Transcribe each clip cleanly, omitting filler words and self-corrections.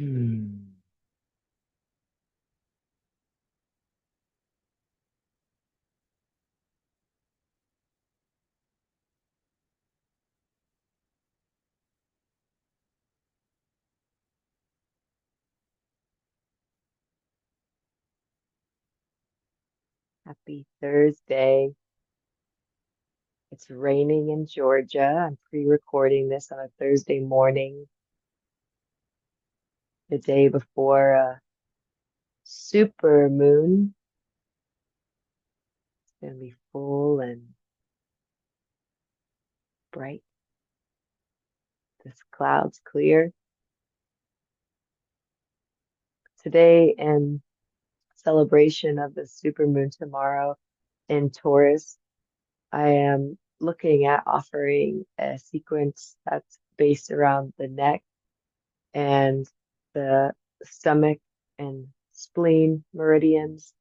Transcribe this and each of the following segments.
Hmm. Happy Thursday. It's raining in Georgia. I'm pre-recording this on a Thursday morning, the day before a super moon. It's going to be full and bright. This cloud's clear. Today, in celebration of the super moon tomorrow in Taurus, I am looking at offering a sequence that's based around the neck and the stomach and spleen meridians,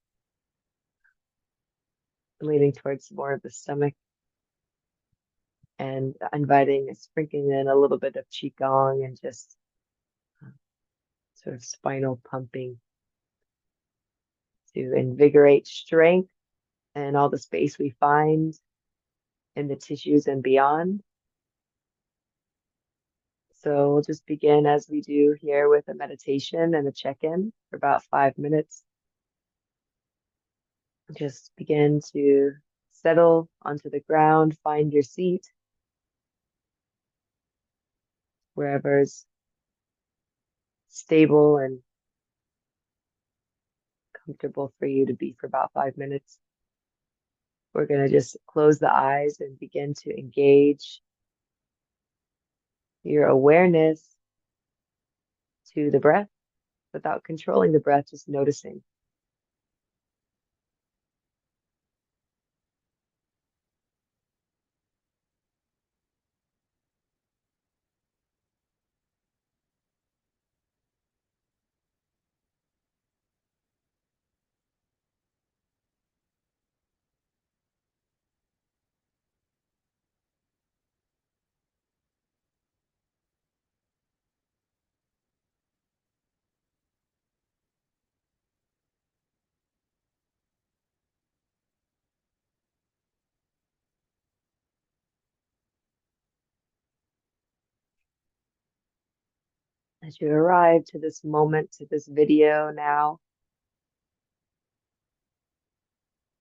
leaning towards more of the stomach, and inviting, sprinkling in a little bit of qigong and just sort of spinal pumping to invigorate strength and all the space we find in the tissues and beyond. So we'll just begin as we do here with a meditation and a check-in for about 5 minutes. Just begin to settle onto the ground, find your seat, wherever's stable and comfortable for you to be for about 5 minutes. We're going to just close the eyes and begin to engage your awareness to the breath without controlling the breath, just noticing. As you arrive to this moment, to this video now,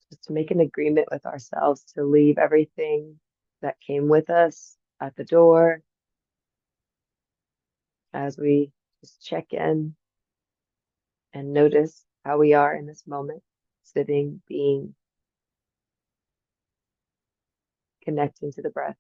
just to make an agreement with ourselves to leave everything that came with us at the door as we just check in and notice how we are in this moment, sitting, being, connecting to the breath.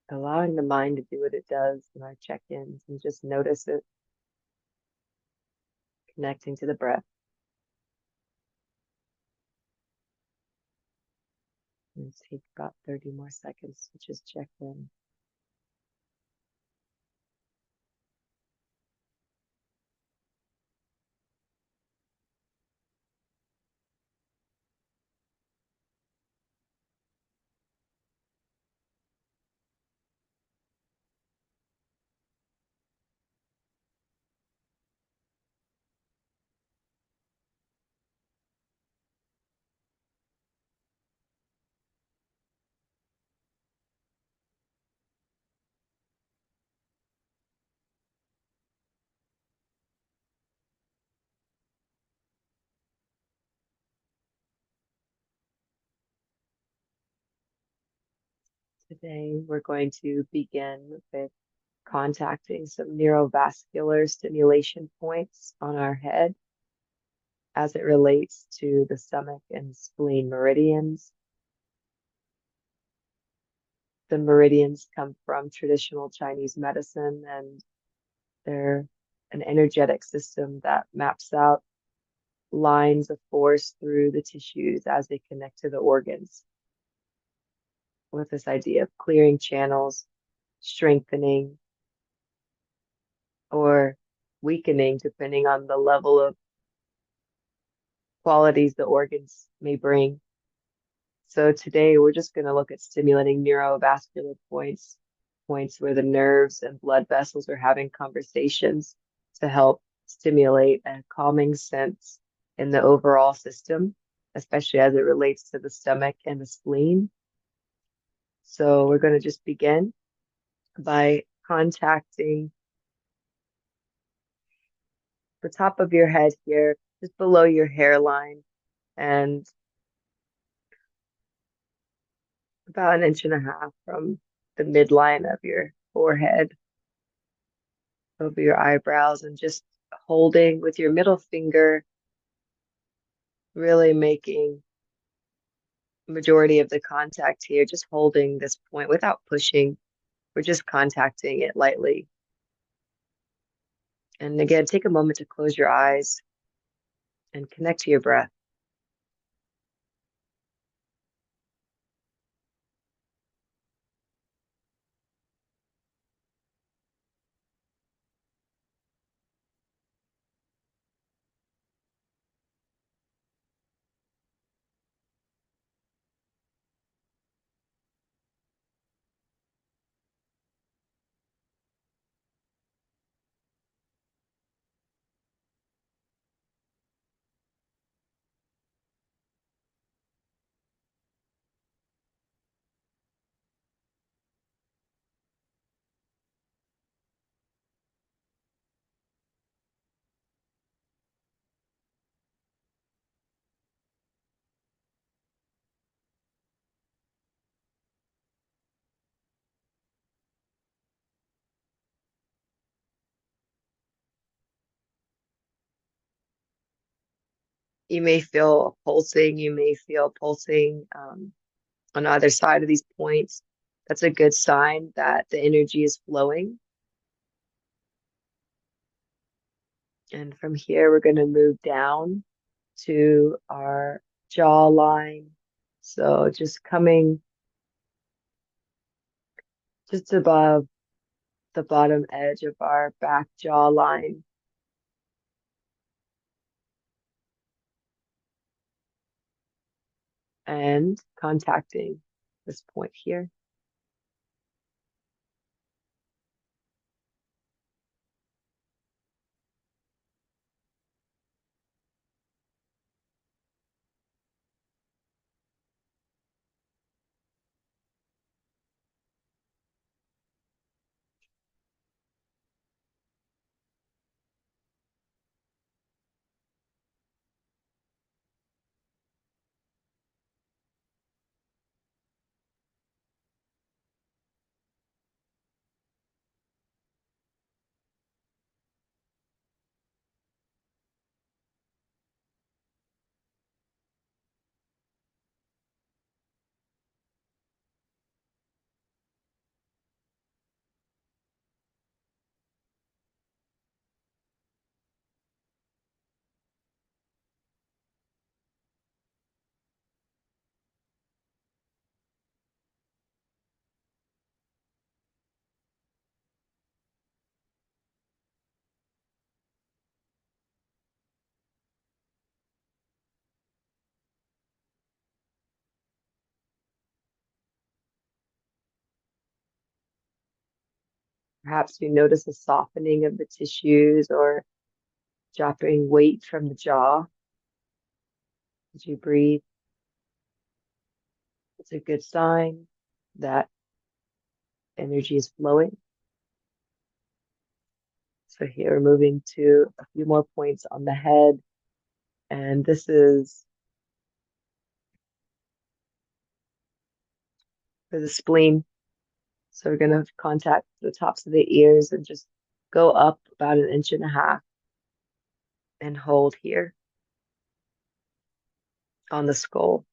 allowing the mind to do what it does in our check-ins and just notice it, connecting to the breath. And take about 30 more seconds to just check in. Today, we're going to begin with contacting some neurovascular stimulation points on our head as it relates to the stomach and spleen meridians. The meridians come from traditional Chinese medicine, and they're an energetic system that maps out lines of force through the tissues as they connect to the organs, with this idea of clearing channels, strengthening, or weakening, depending on the level of qualities the organs may bring. So today we're just going to look at stimulating neurovascular points where the nerves and blood vessels are having conversations to help stimulate a calming sense in the overall system, especially as it relates to the stomach and the spleen. So we're going to just begin by contacting the top of your head here, just below your hairline, and about an inch and a half from the midline of your forehead over your eyebrows, and just holding with your middle finger, really making majority of the contact here, just holding this point without pushing. We're just contacting it lightly. And again, take a moment to close your eyes and connect to your breath. You may feel pulsing, on either side of these points. That's a good sign that the energy is flowing. And from here, we're going to move down to our jawline. So just coming just above the bottom edge of our back jawline. And contacting this point here. Perhaps you notice a softening of the tissues or dropping weight from the jaw as you breathe. It's a good sign that energy is flowing. So here we're moving to a few more points on the head. And this is for the spleen. So we're going to contact the tops of the ears and just go up about 1.5 inches and hold here on the skull.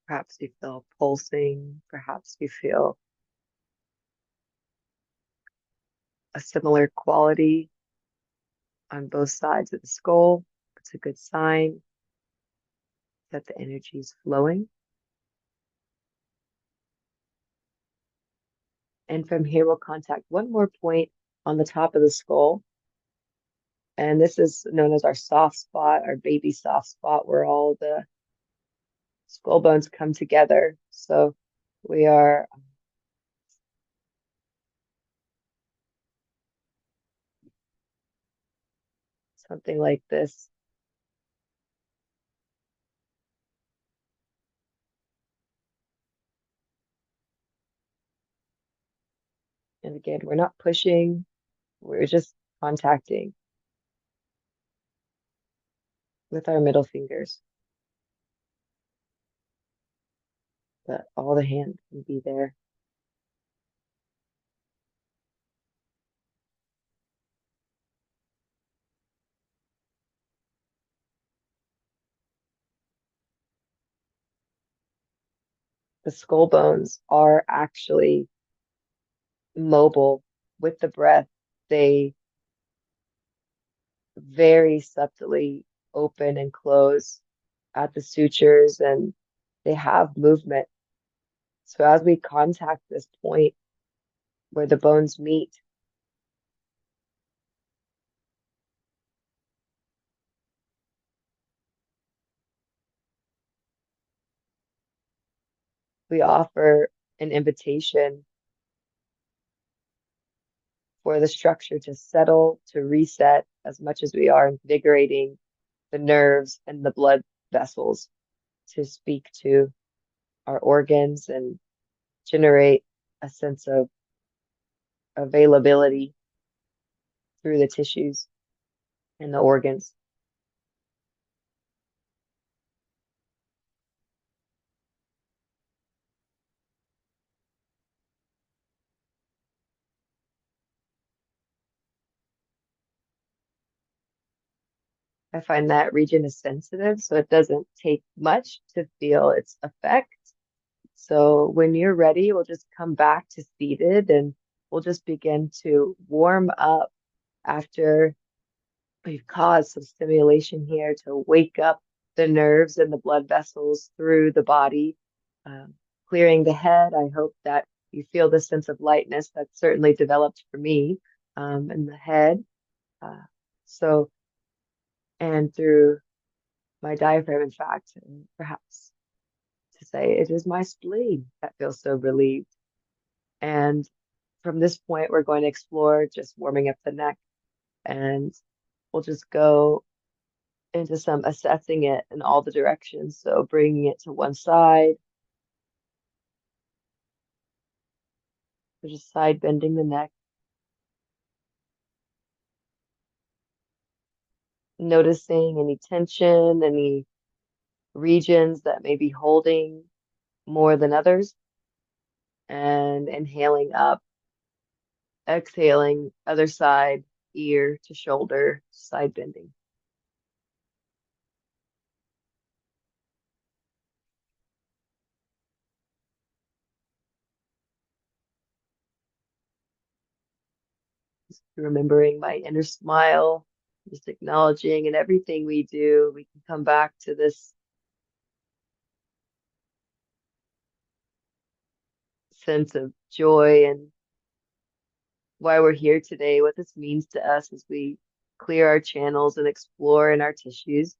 Perhaps you feel pulsing. Perhaps you feel a similar quality on both sides of the skull. It's a good sign that the energy is flowing. And from here, we'll contact one more point on the top of the skull. And this is known as our soft spot, our baby soft spot, where all the skull bones come together. So we are something like this. And again, we're not pushing, we're just contacting with our middle fingers. But all the hand can be there. The skull bones are actually mobile with the breath. They very subtly open and close at the sutures and they have movement. So as we contact this point where the bones meet, we offer an invitation for the structure to settle, to reset as much as we are invigorating the nerves and the blood vessels to speak to our organs and generate a sense of availability through the tissues and the organs. I find that region is sensitive, so it doesn't take much to feel its effect. So when you're ready, we'll just come back to seated and we'll just begin to warm up after we've caused some stimulation here to wake up the nerves and the blood vessels through the body, clearing the head. I hope that you feel the sense of lightness that's certainly developed for me in the head. Uh, so, and through my diaphragm, in fact, and perhaps to say it is my spleen that feels so relieved. And from this point, we're going to explore just warming up the neck, and we'll just go into some assessing it in all the directions. So bringing it to one side, we're just side bending the neck, noticing any tension, any regions that may be holding more than others, and inhaling up, exhaling other side, ear to shoulder, side bending. Just remembering my inner smile, just acknowledging in everything we do, we can come back to this sense of joy and why we're here today, what this means to us as we clear our channels and explore in our tissues.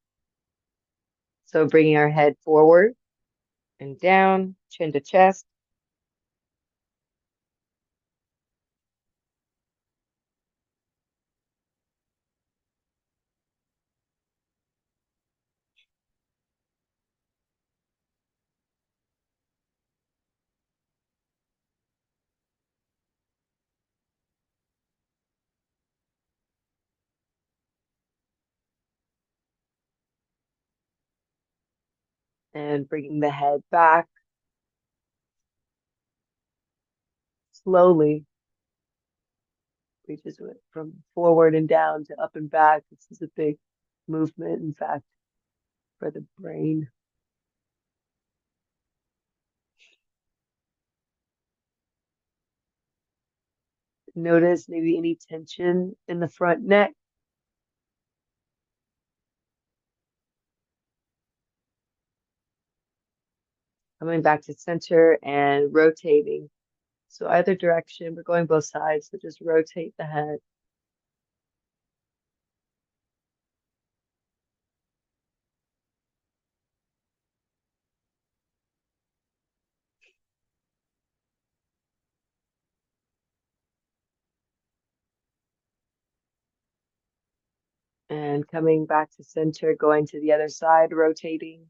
So bringing our head forward and down, chin to chest. And bringing the head back slowly. We just went from forward and down to up and back. This is a big movement, in fact, for the brain. Notice maybe any tension in the front neck. Coming back to center and rotating. So either direction, we're going both sides. So just rotate the head. And coming back to center, going to the other side, rotating.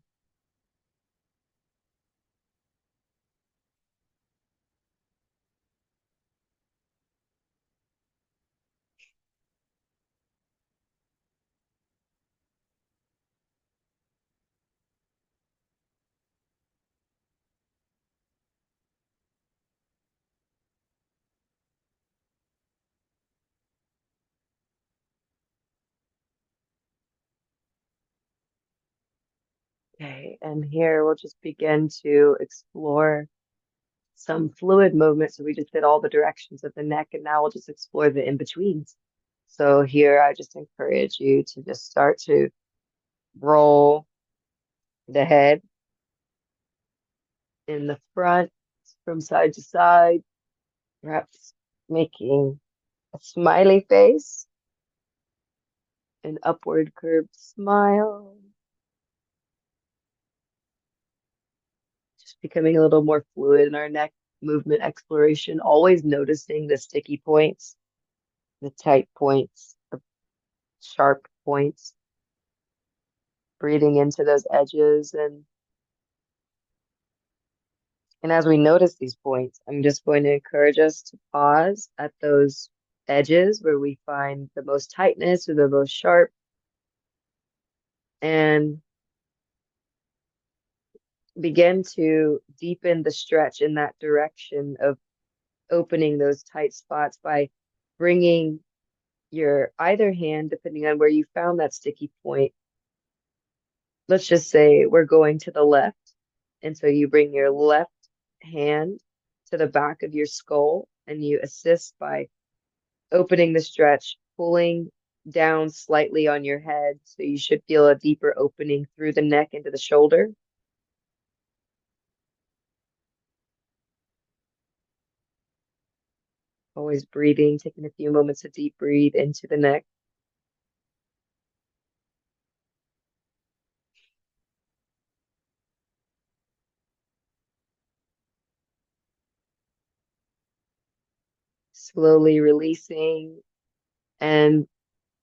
Okay, and here we'll just begin to explore some fluid movement. So we just did all the directions of the neck, and now we'll just explore the in-betweens. So here I just encourage you to just start to roll the head in the front from side to side, perhaps making a smiley face, an upward curved smile, just becoming a little more fluid in our neck movement exploration, always noticing the sticky points, the tight points, the sharp points, breathing into those edges. And as we notice these points, I'm just going to encourage us to pause at those edges where we find the most tightness or the most sharp, and begin to deepen the stretch in that direction of opening those tight spots by bringing your either hand, depending on where you found that sticky point. Let's just say we're going to the left. And so you bring your left hand to the back of your skull and you assist by opening the stretch, pulling down slightly on your head. So you should feel a deeper opening through the neck into the shoulder. Always breathing, taking a few moments to deep breathe into the neck. slowly releasing and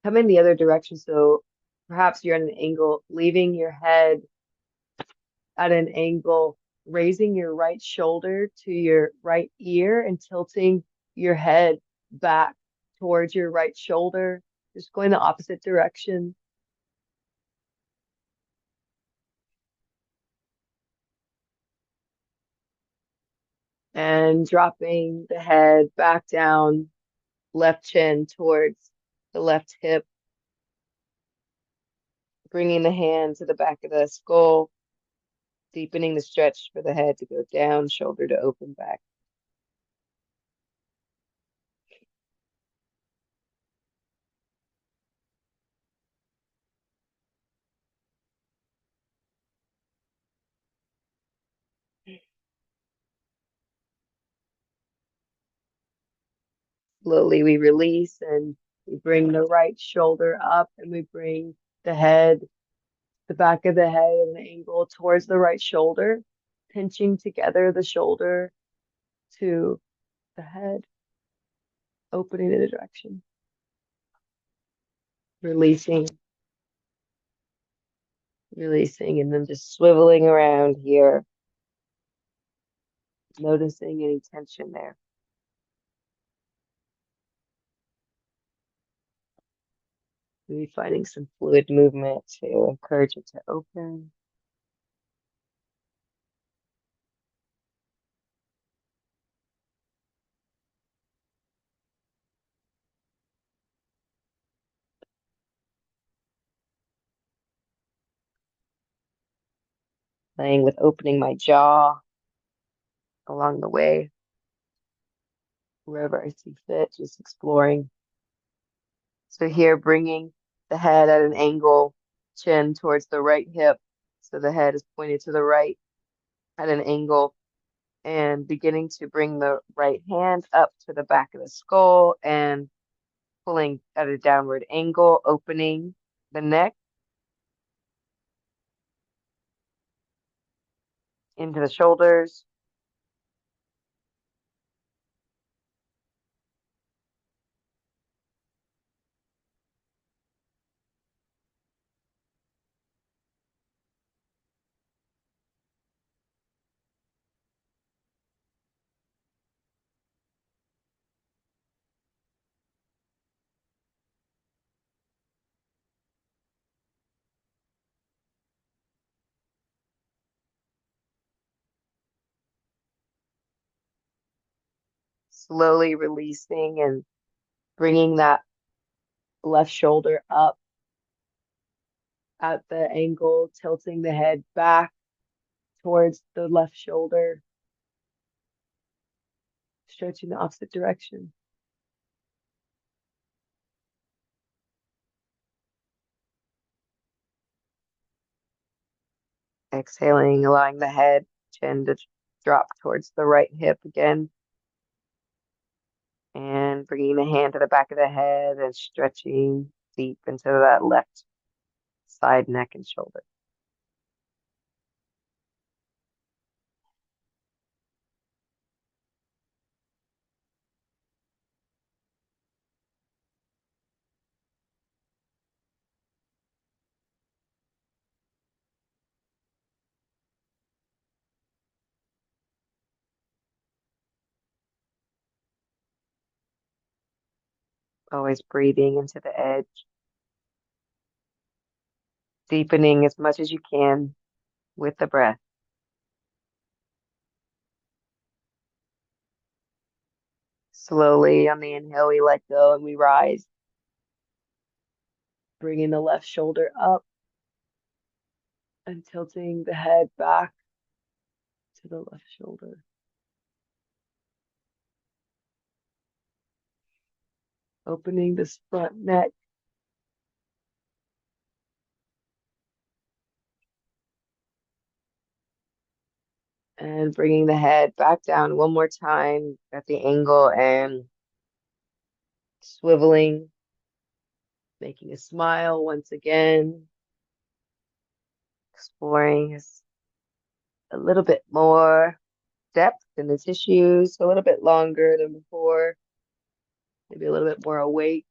coming the other direction. So perhaps you're at an angle, leaving your head at an angle, raising your right shoulder to your right ear and tilting your head back towards your right shoulder, just going the opposite direction. And dropping the head back down, left chin towards the left hip, bringing the hand to the back of the skull, deepening the stretch for the head to go down, shoulder to open back. Slowly we release and we bring the right shoulder up and we bring the head, the back of the head at an angle towards the right shoulder, pinching together the shoulder to the head, opening in a direction, releasing, releasing, and then just swiveling around here, noticing any tension there. Maybe finding some fluid movement to encourage it to open. Playing with opening my jaw along the way, wherever I see fit, just exploring. So here, bringing the head at an angle, chin towards the right hip. So the head is pointed to the right at an angle and beginning to bring the right hand up to the back of the skull and pulling at a downward angle, opening the neck into the shoulders. Slowly releasing and bringing that left shoulder up at the angle, tilting the head back towards the left shoulder, stretching the opposite direction. Exhaling, allowing the head, chin to drop towards the right hip again. And bringing the hand to the back of the head and stretching deep into that left side, neck, and shoulder. Always breathing into the edge, deepening as much as you can with the breath. Slowly on the inhale, we let go and we rise, bringing the left shoulder up and tilting the head back to the left shoulder. Opening this front neck. And bringing the head back down one more time at the angle and swiveling, making a smile once again, exploring a little bit more depth in the tissues, a little bit longer than before. maybe a little bit more awake.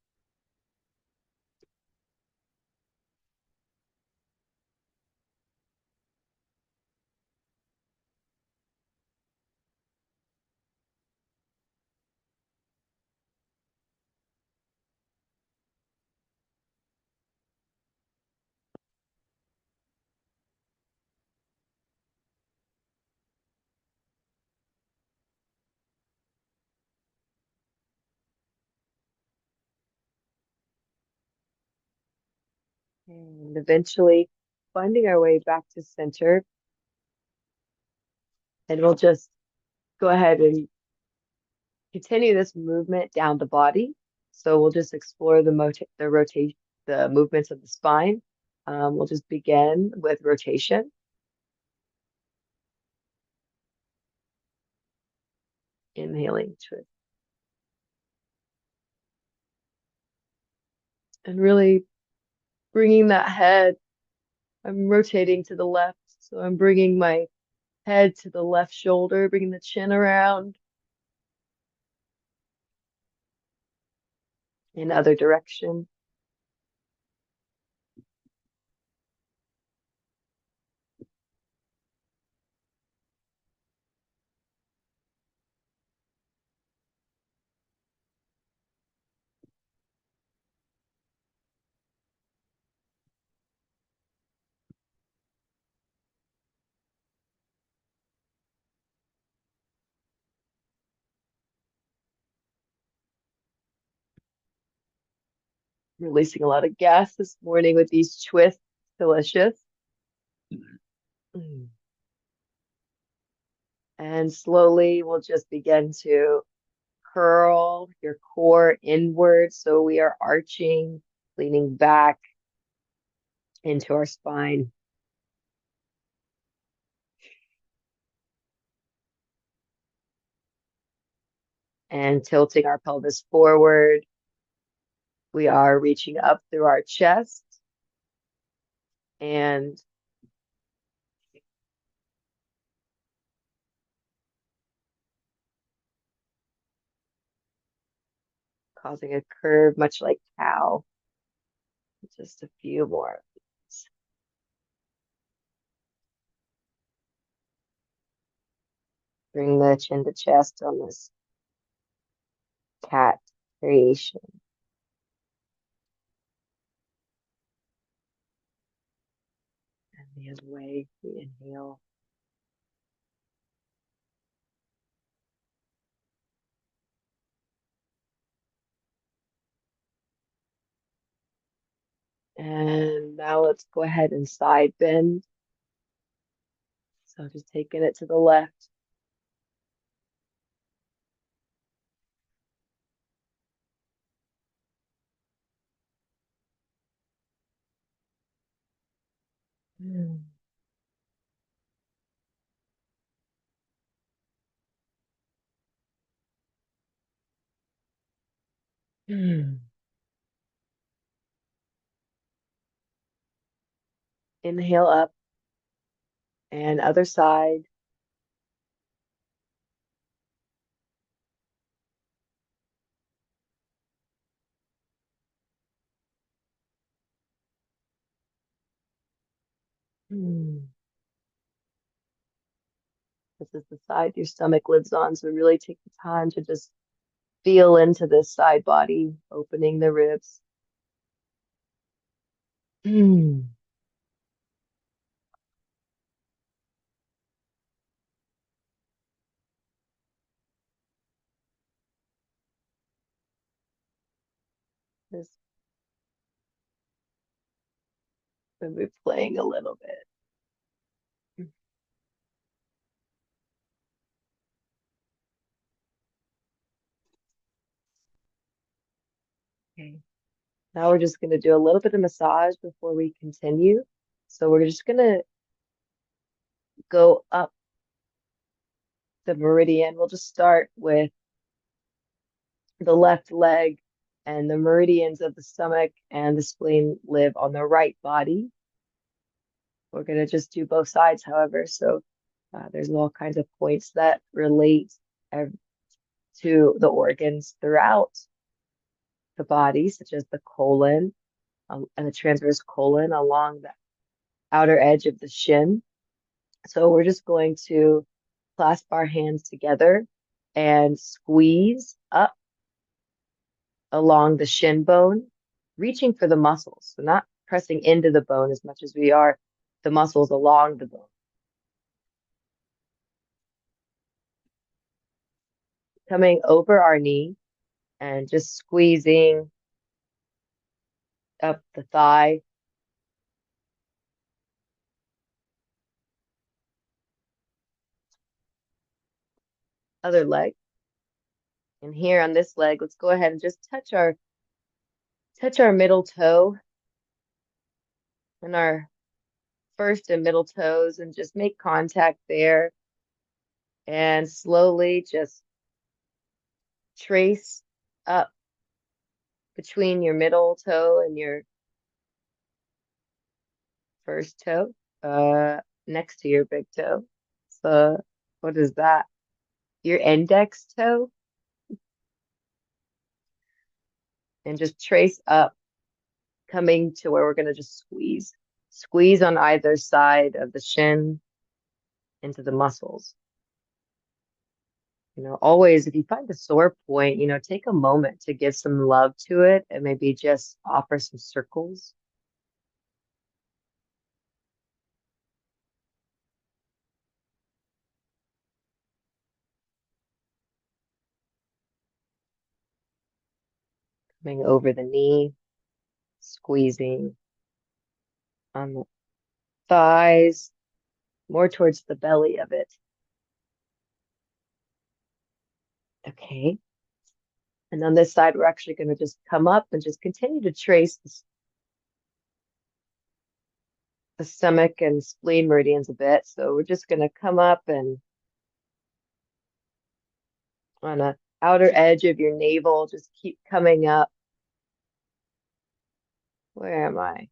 And eventually finding our way back to center. And we'll just go ahead and continue this movement down the body. So we'll just explore the movements of the spine. We'll just begin with rotation. Inhaling twist. And really bringing that head. I'm rotating to the left. So I'm bringing my head to the left shoulder, bringing the chin around in other direction. Releasing a lot of gas this morning with these twists. Delicious. Mm. And slowly we'll just begin to curl your core inward. So we are arching, leaning back into our spine. And tilting our pelvis forward. We are reaching up through our chest and causing a curve, much like cow. Just a few more of these. Bring the chin to chest on this cat creation. And the other way, we inhale. And now let's go ahead and side bend. So just taking it to the left. Mm. Mm. Inhale up and other side. Mm. This is the side your stomach lives on. So really take the time to just feel into this side body, opening the ribs. Mm. Just gonna be playing a little bit. Okay. Now we're just going to do a little bit of massage before we continue. So we're just going to go up the meridian. We'll just start with the left leg, and the meridians of the stomach and the spleen live on the right body. We're going to just do both sides, however. So there's all kinds of points that relate to the organs throughout. the body, such as the colon and the transverse colon along the outer edge of the shin. So we're just going to clasp our hands together and squeeze up along the shin bone, reaching for the muscles. So not pressing into the bone as much as we are the muscles along the bone. Coming over our knee and just squeezing up the thigh. Other leg. And here on this leg, let's go ahead and just touch our middle toe and our first and middle toes and just make contact there and slowly just trace up between your middle toe and your first toe, next to your big toe. So what is that? Your index toe, and just trace up, coming to where we're going to just squeeze. Squeeze on either side of the shin into the muscles. Always, if you find a sore point, take a moment to give some love to it and maybe just offer some circles. Coming over the knee, squeezing on the thighs, more towards the belly of it. Okay. And on this side, we're actually going to just come up and just continue to trace the stomach and spleen meridians a bit. So we're just going to come up and on the outer edge of your navel, just keep coming up. Where am I?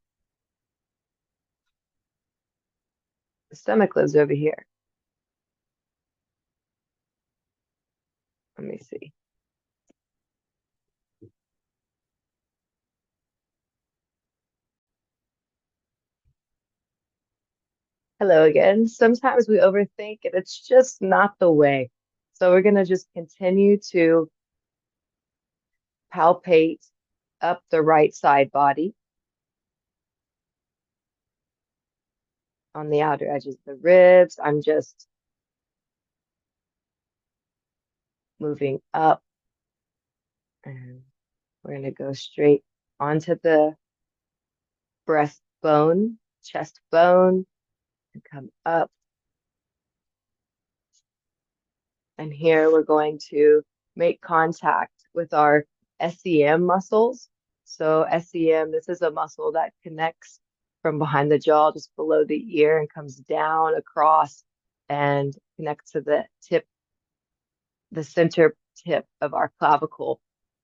The stomach lives over here. Let me see. Hello again. Sometimes we overthink and it's just not the way. So we're going to just continue to palpate up the right side body on the outer edges of the ribs. I'm just moving up, and we're going to go straight onto the breastbone, chest bone, and come up. And here we're going to make contact with our SEM muscles. So SEM, this is a muscle that connects from behind the jaw, just below the ear, and comes down across and connects to the tip, the center tip of our clavicle.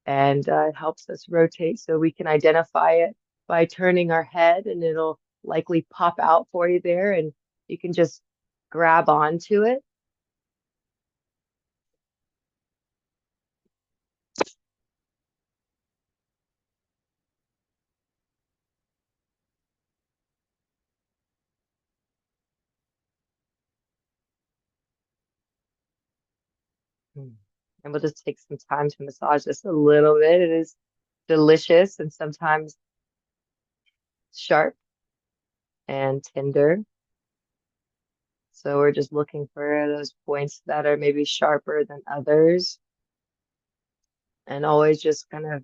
And it helps us rotate so we can identify it by turning our head, and it'll likely pop out for you there, and you can just grab onto it. And we'll just take some time to massage this a little bit. It is delicious and sometimes sharp and tender. So we're just looking for those points that are maybe sharper than others. And always just kind of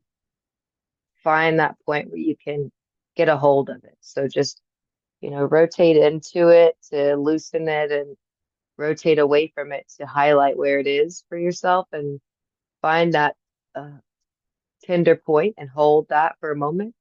find that point where you can get a hold of it. So just, rotate into it to loosen it and rotate away from it to highlight where it is for yourself and find that tender point and hold that for a moment.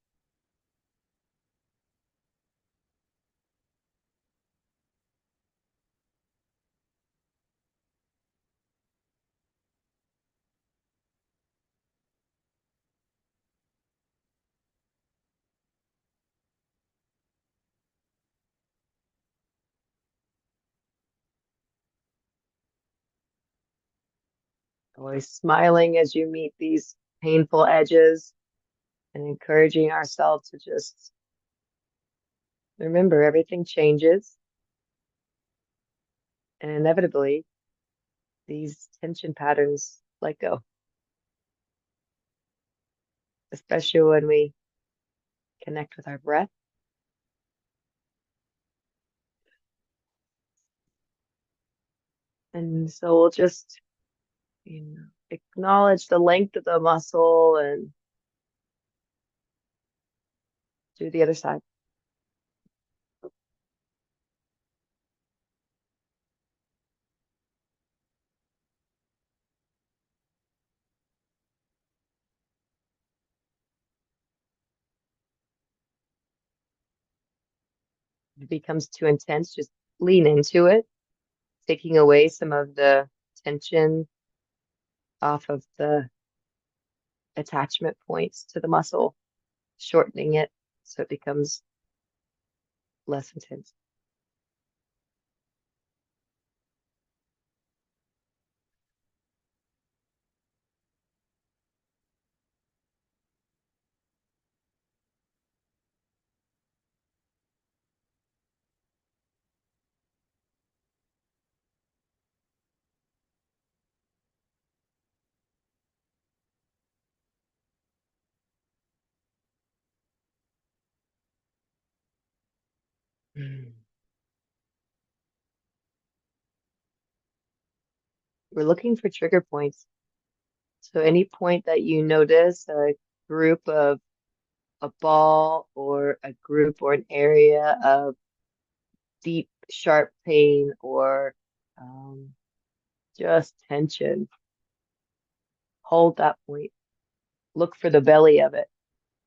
Always smiling as you meet these painful edges. and encouraging ourselves to just remember everything changes, and inevitably these tension patterns let go, especially when we connect with our breath. And so we'll just, acknowledge the length of the muscle and do the other side. If it becomes too intense, just lean into it, taking away some of the tension off of the attachment points to the muscle, shortening it so it becomes less intense. Mm. We're looking for trigger points. So any point that you notice a group of a ball or a group or an area of deep, sharp pain or just tension, hold that point. Look for the belly of it.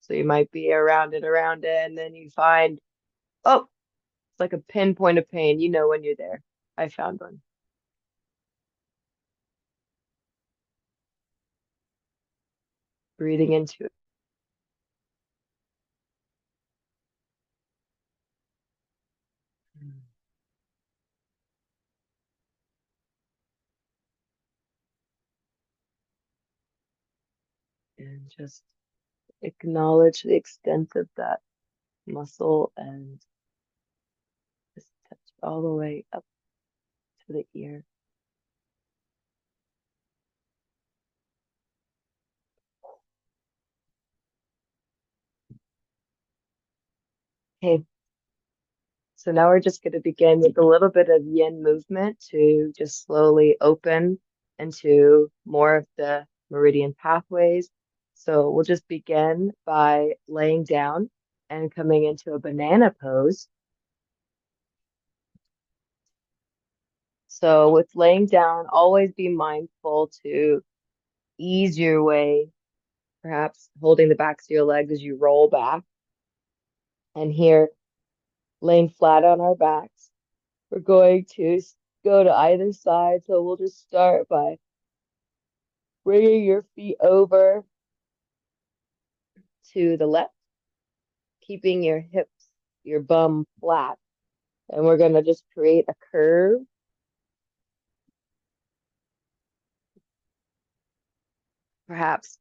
So you might be around it, and then you find, oh, it's like a pinpoint of pain. You know when you're there. I found one. Breathing into it. And just acknowledge the extent of that muscle and just touch all the way up to the ear. Okay, so now we're just going to begin with a little bit of yin movement to just slowly open into more of the meridian pathways. So we'll just begin by laying down and coming into a banana pose. So with laying down, always be mindful to ease your way, perhaps holding the backs of your legs as you roll back. And here, laying flat on our backs, we're going to go to either side. So we'll just start by bringing your feet over to the left, keeping your hips, your bum flat. And we're going to just create a curve, perhaps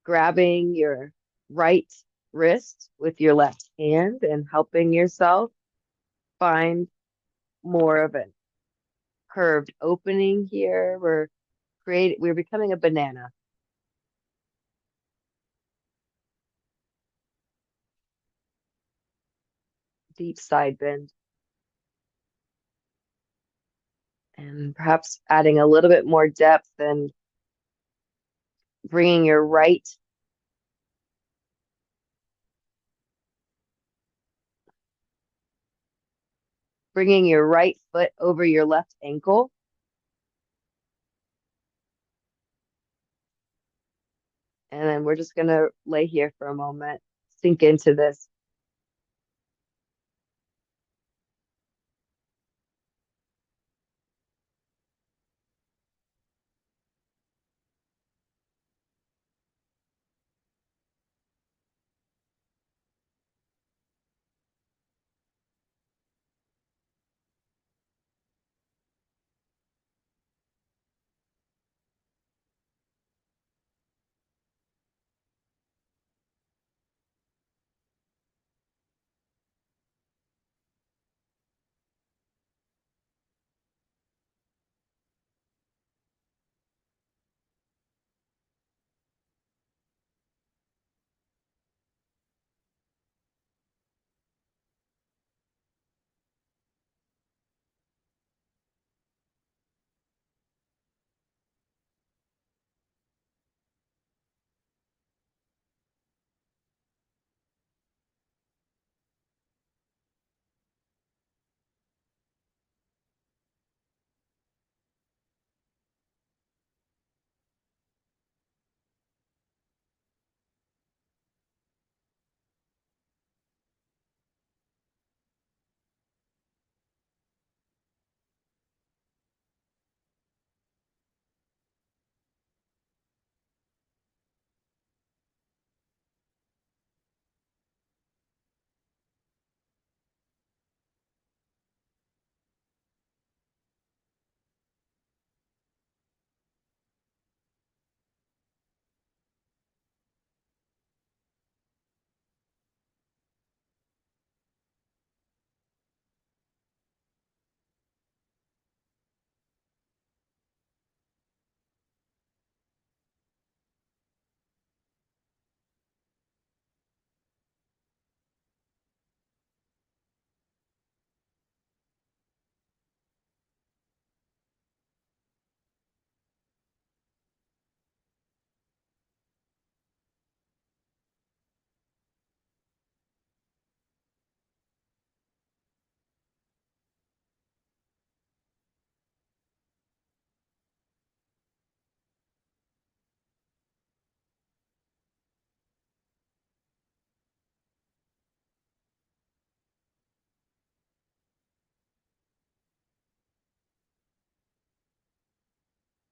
grabbing your right wrist with your left hand and helping yourself find more of a curved opening here. We're becoming a banana. Deep side bend. And perhaps adding a little bit more depth and bringing your right foot over your left ankle. And then we're just going to lay here for a moment, sink into this.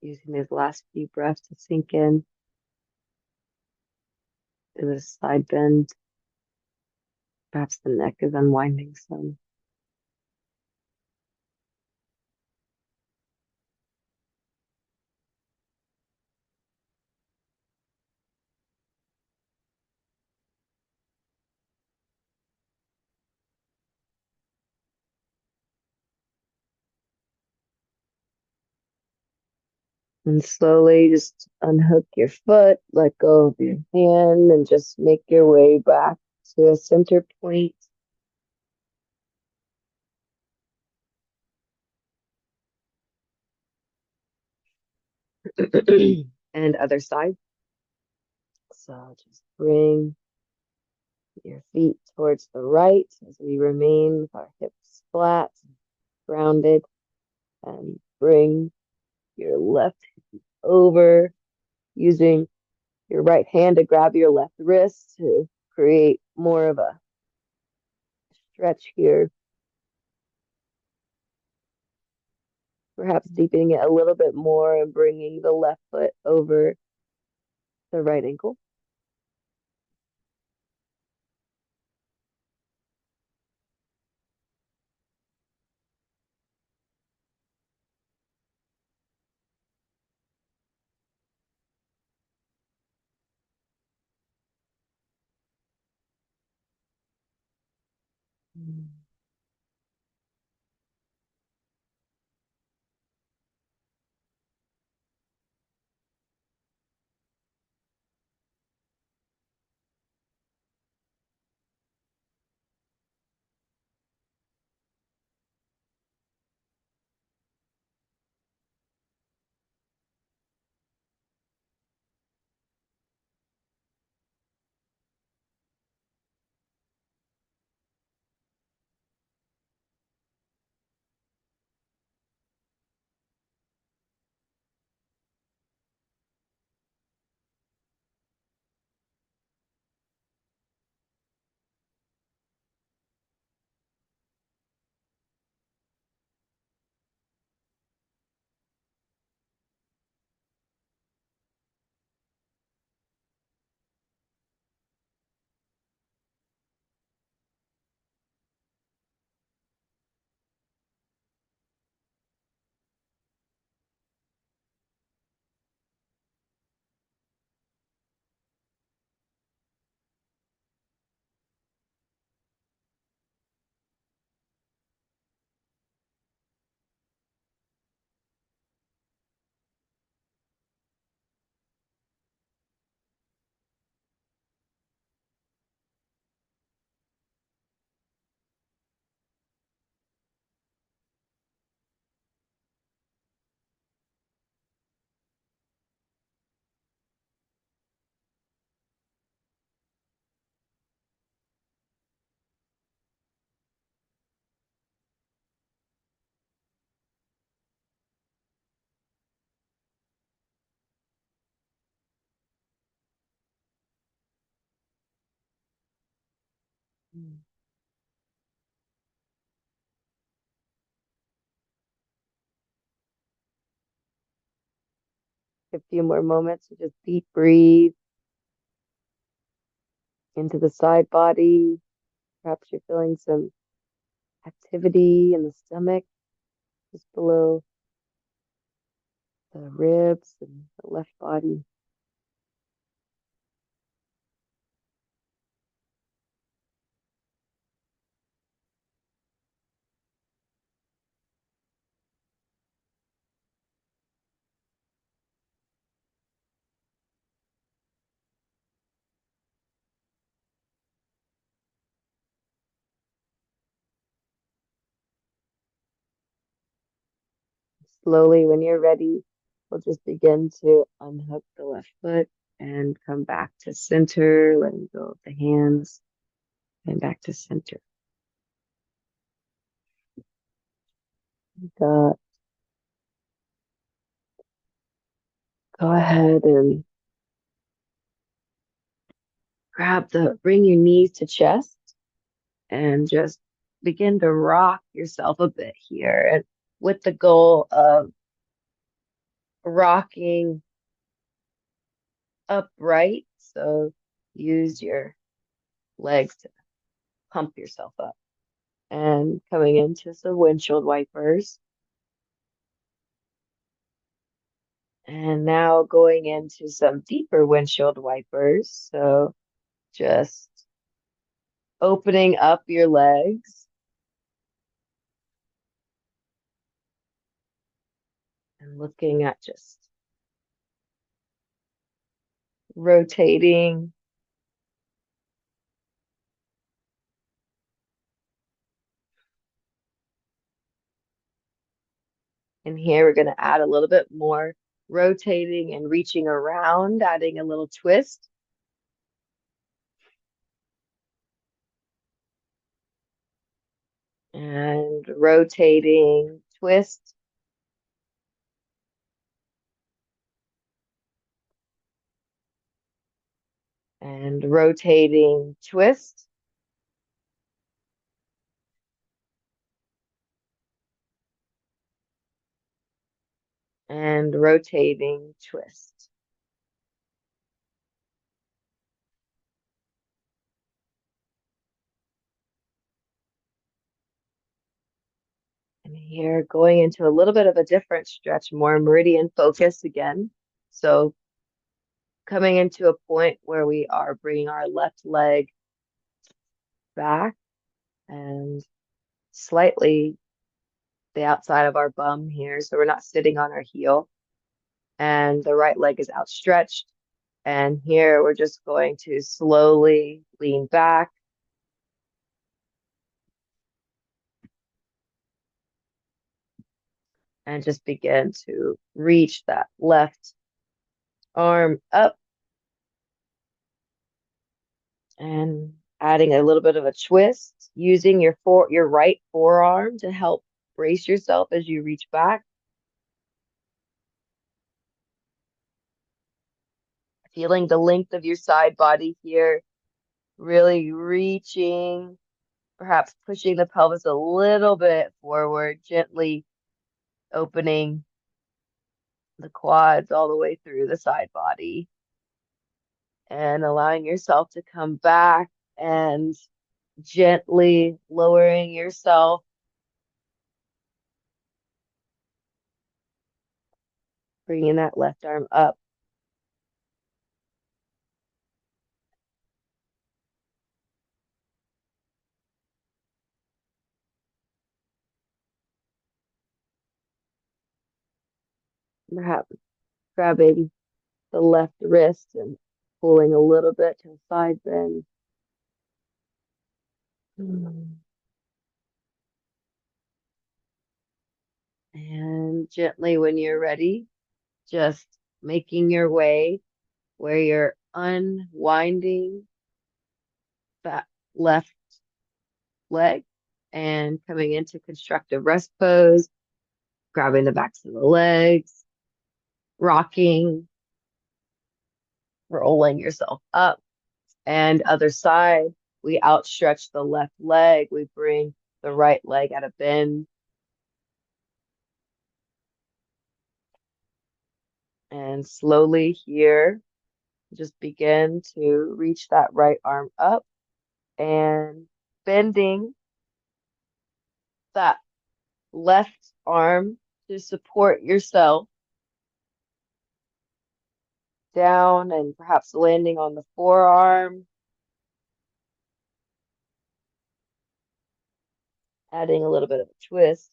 using these last few breaths to sink in to the side bend. Perhaps the neck is unwinding some. And slowly just unhook your foot, let go of your hand, and just make your way back to a center point. And other side. So just bring your feet towards the right as we remain with our hips flat, grounded, and bring your left over using your right hand to grab your left wrist to create more of a stretch here. Perhaps deepening it a little bit more and bringing the left foot over the right ankle. A few more moments to just deep breathe into the side body. Perhaps you're feeling some activity in the stomach, just below the ribs and the left body. Slowly, when you're ready, we'll just begin to unhook the left foot and come back to center, letting go of the hands and back to center. Go ahead and bring your knees to chest and just begin to rock yourself a bit here. And with the goal of rocking upright. So use your legs to pump yourself up. And coming into some windshield wipers. And now going into some deeper windshield wipers. So just opening up your legs and looking at just rotating. And here we're going to add a little bit more rotating and reaching around, adding a little twist. And rotating, twist. And rotating, twist. And rotating, twist. And here going into a little bit of a different stretch, more meridian focus again. So coming into a point where we are bringing our left leg back and slightly the outside of our bum here. So we're not sitting on our heel. And the right leg is outstretched. And here we're just going to slowly lean back. And just begin to reach that left arm up and adding a little bit of a twist, using your right forearm to help brace yourself as you reach back. Feeling the length of your side body here, really reaching, perhaps pushing the pelvis a little bit forward, gently opening the quads all the way through the side body and allowing yourself to come back and gently lowering yourself, bringing that left arm up. Perhaps grabbing the left wrist and pulling a little bit to the side bend. And gently, when you're ready, just making your way where you're unwinding that left leg and coming into constructive rest pose, grabbing the backs of the legs, rocking, rolling yourself up. And other side, we outstretch the left leg. We bring the right leg at a bend. And slowly here, just begin to reach that right arm up and bending that left arm to support yourself down and perhaps landing on the forearm, adding a little bit of a twist.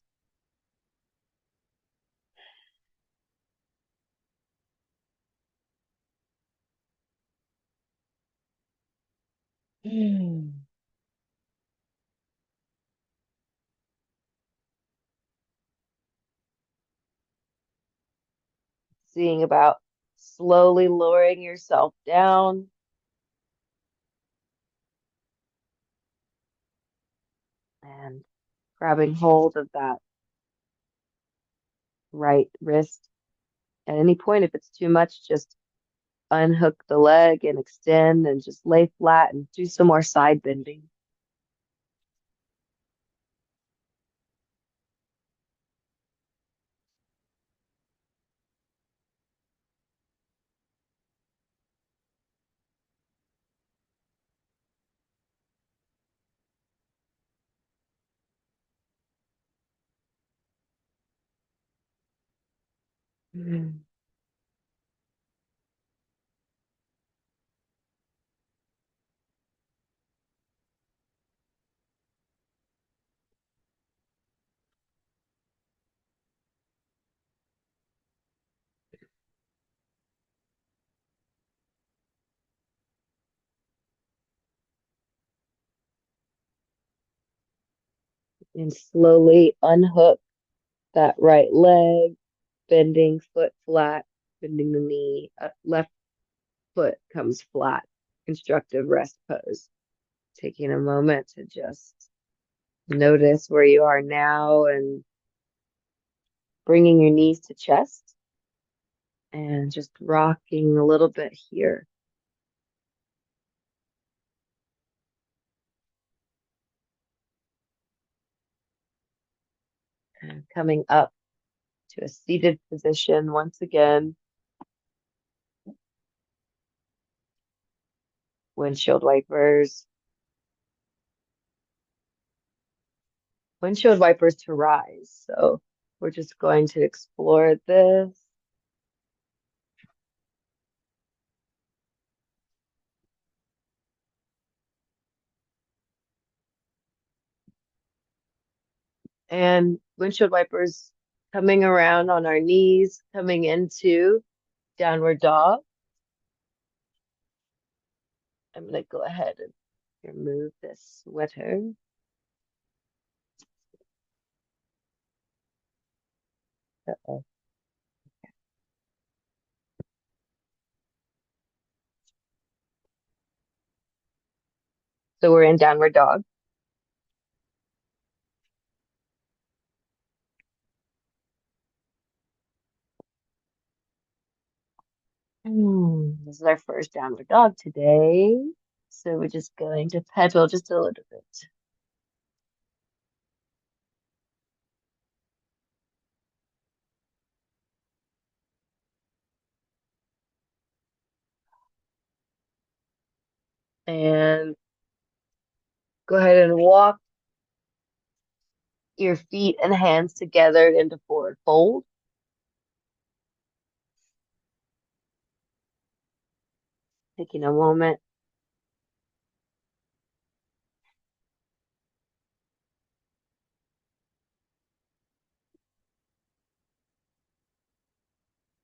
Seeing about slowly lowering yourself down and grabbing hold of that right wrist. At any point, if it's too much, just unhook the leg and extend and just lay flat and do some more side bending. And slowly unhook that right leg, bending foot flat, bending the knee, left foot comes flat, constructive rest pose. Taking a moment to just notice where you are now and bringing your knees to chest and just rocking a little bit here. And coming up to a seated position once again. Windshield wipers. Windshield wipers to rise. So we're just going to explore this. And windshield wipers coming around on our knees, coming into downward dog. I'm going to go ahead and remove this sweater. Uh-oh. So we're in downward dog. This is our first downward dog today. So we're just going to pedal just a little bit. And go ahead and walk your feet and hands together into forward fold. Taking a moment.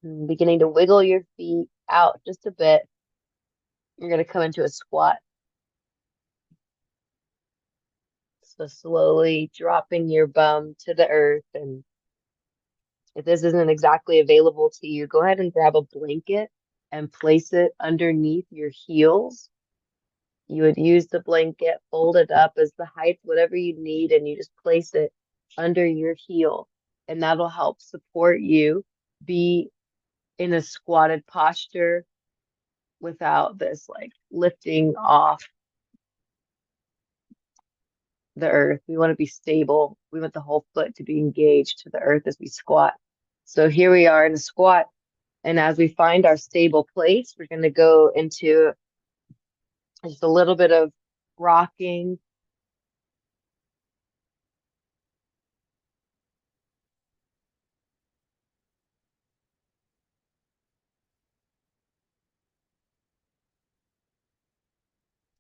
And beginning to wiggle your feet out just a bit. You're going to come into a squat. So slowly dropping your bum to the earth. And if this isn't exactly available to you, go ahead and grab a blanket and place it underneath your heels. You would use the blanket, fold it up as the height, whatever you need, and you just place it under your heel. And that'll help support you be in a squatted posture without this like lifting off the earth. We want to be stable. We want the whole foot to be engaged to the earth as we squat. So here we are in a squat. And as we find our stable place, we're going to go into just a little bit of rocking.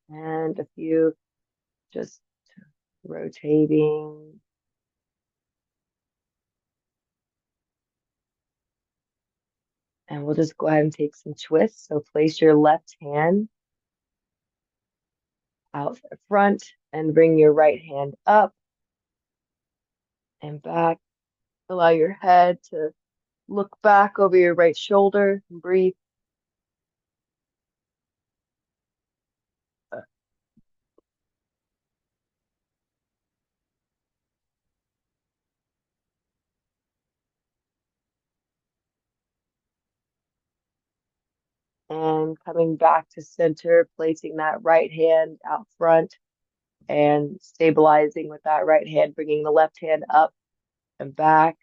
And a few just rotating. And we'll just go ahead and take some twists. So place your left hand out front and bring your right hand up and back. Allow your head to look back over your right shoulder and breathe. And coming back to center, placing that right hand out front and stabilizing with that right hand, bringing the left hand up and back.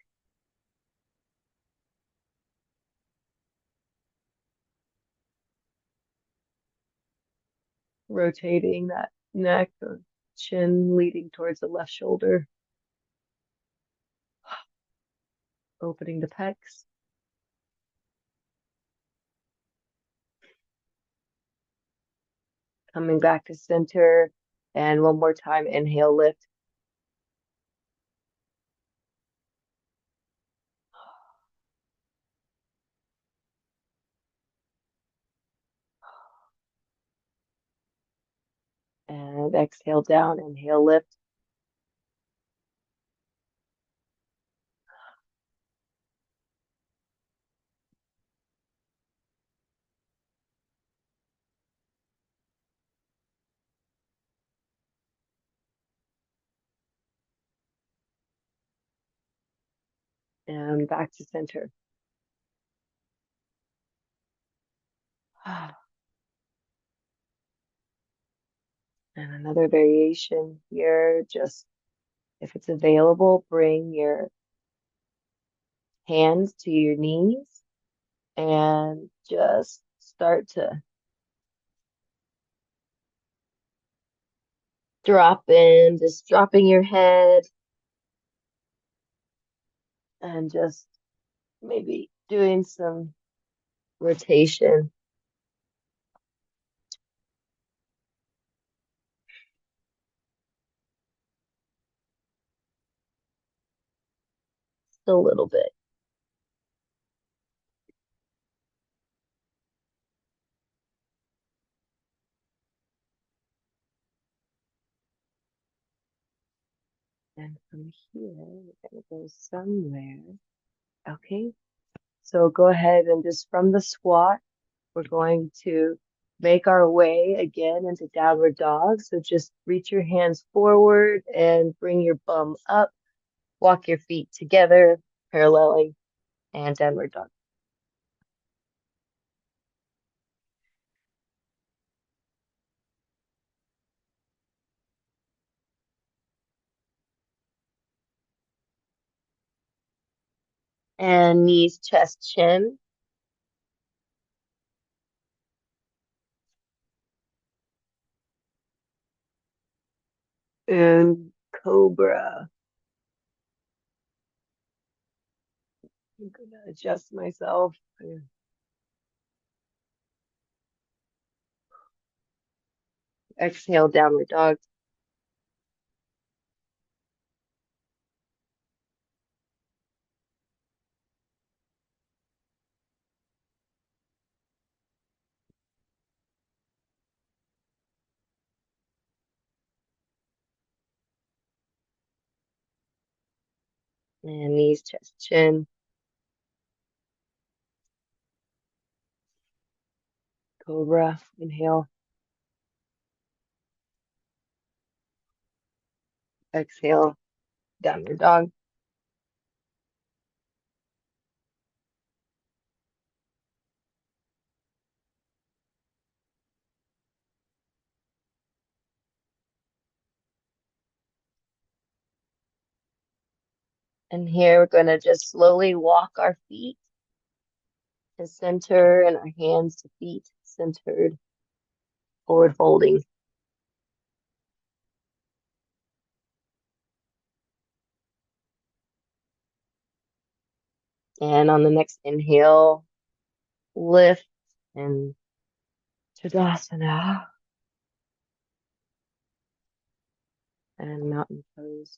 Rotating that neck or chin leading towards the left shoulder. Opening the pecs. Coming back to center. And one more time, inhale, lift. And exhale down, inhale, lift. And back to center. And another variation here, just if it's available, bring your hands to your knees and just start to drop in, just dropping your head and just maybe doing some rotation. Just a little bit. And from here, we're going to go somewhere. Okay, so go ahead and just from the squat, we're going to make our way again into downward dog. So just reach your hands forward and bring your bum up. Walk your feet together, paralleling, and downward dog. And knees, chest, chin. And cobra. I'm gonna adjust myself. Exhale, downward dog. And knees, chest, chin. Cobra. Inhale. Exhale, downward dog. And here we're going to just slowly walk our feet to center and our hands to feet centered, forward folding. And on the next inhale, lift and Tadasana and mountain pose.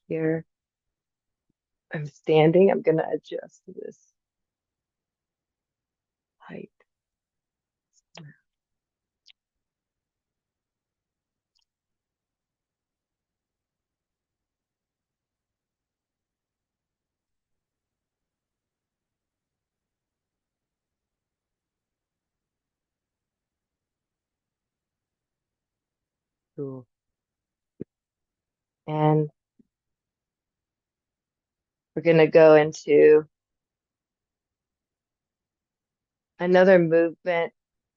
Here I'm standing. I'm going to adjust this height. Cool. And we're going to go into another movement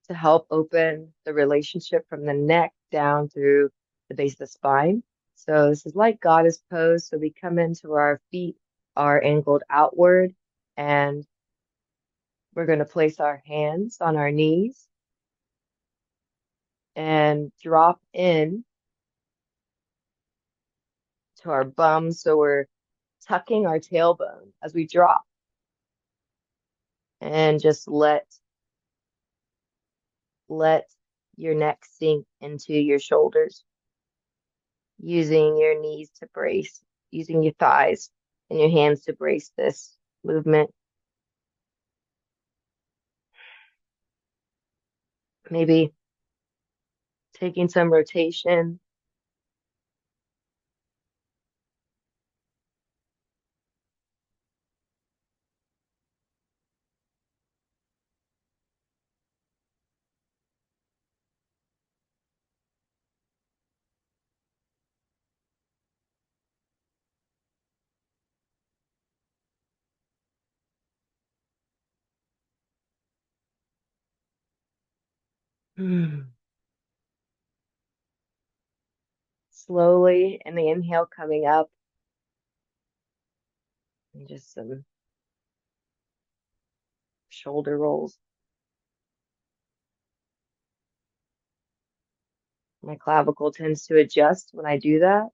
to help open the relationship from the neck down through the base of the spine. So this is like goddess pose. So we come into where our feet are angled outward and we're going to place our hands on our knees and drop in to our bum. So we're tucking our tailbone as we drop, and just let your neck sink into your shoulders, using your knees to brace, using your thighs and your hands to brace this movement. Maybe taking some rotation. Slowly in the inhale coming up, and just some shoulder rolls. My clavicle tends to adjust when I do that.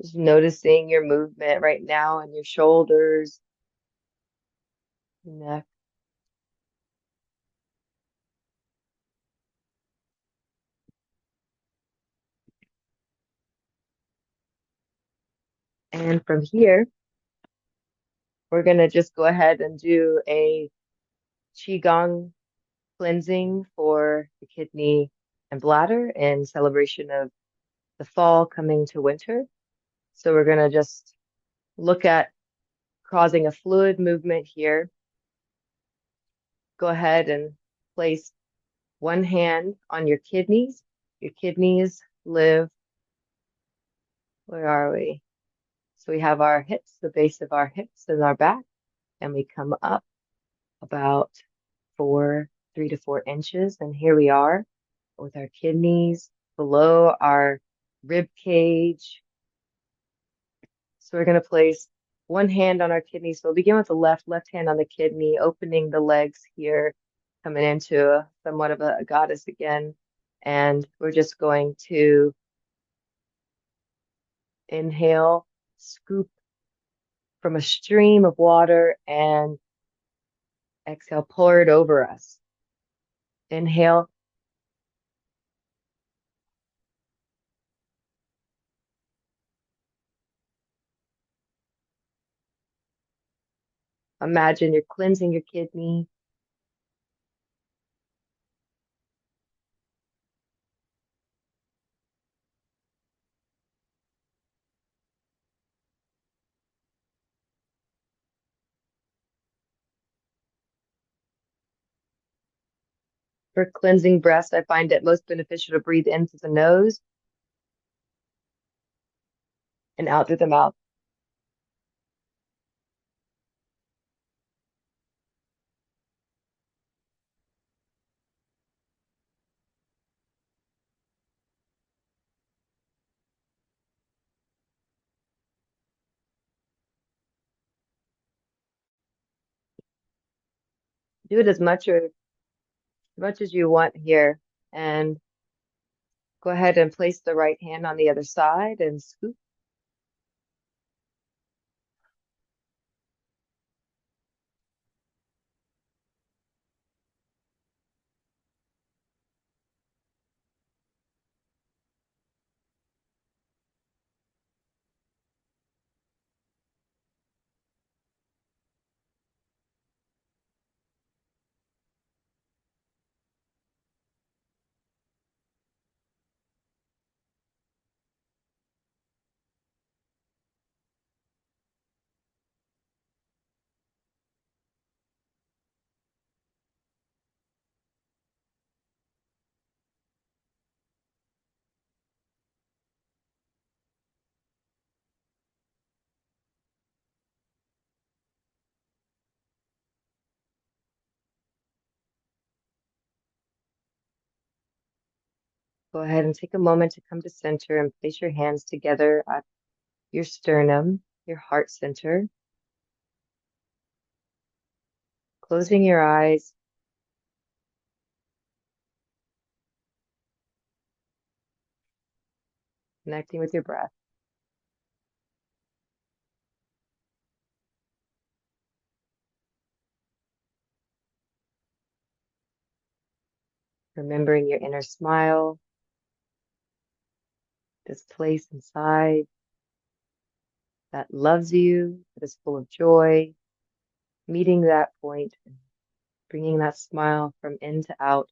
Just noticing your movement right now in your shoulders, neck. And from here, we're going to just go ahead and do a Qigong cleansing for the kidney and bladder in celebration of the fall coming to winter. So we're going to just look at causing a fluid movement here. Go ahead and place one hand on your kidneys. Your kidneys live, where are we? So we have our hips, the base of our hips and our back, and we come up about 3 to 4 inches. And here we are with our kidneys below our rib cage. So we're going to place one hand on our kidney. So we'll begin with the left hand on the kidney, opening the legs here, coming into somewhat of a goddess again. And we're just going to inhale, scoop from a stream of water, and exhale, pour it over us. Inhale. Imagine you're cleansing your kidney. For cleansing breaths, I find it most beneficial to breathe in through the nose and out through the mouth. Do it as much as you want here, and go ahead and place the right hand on the other side and scoop. Go ahead and take a moment to come to center and place your hands together at your sternum, your heart center. Closing your eyes. connecting with your breath. Remembering your inner smile, this place inside that loves you, that is full of joy, meeting that point and bringing that smile from in to out.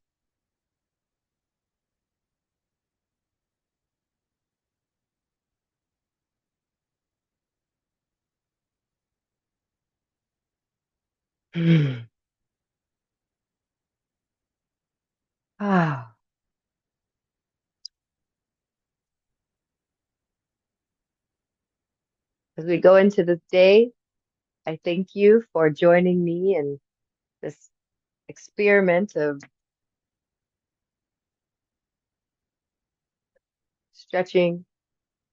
Ah, as we go into this day, I thank you for joining me in this experiment of stretching,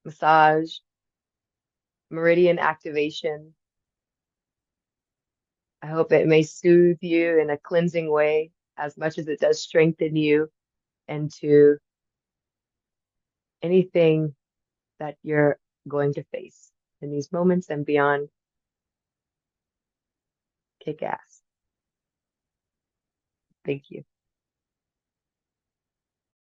massage, meridian activation. I hope it may soothe you in a cleansing way as much as it does strengthen you into anything that you're going to face in these moments and beyond. Kick ass. Thank you.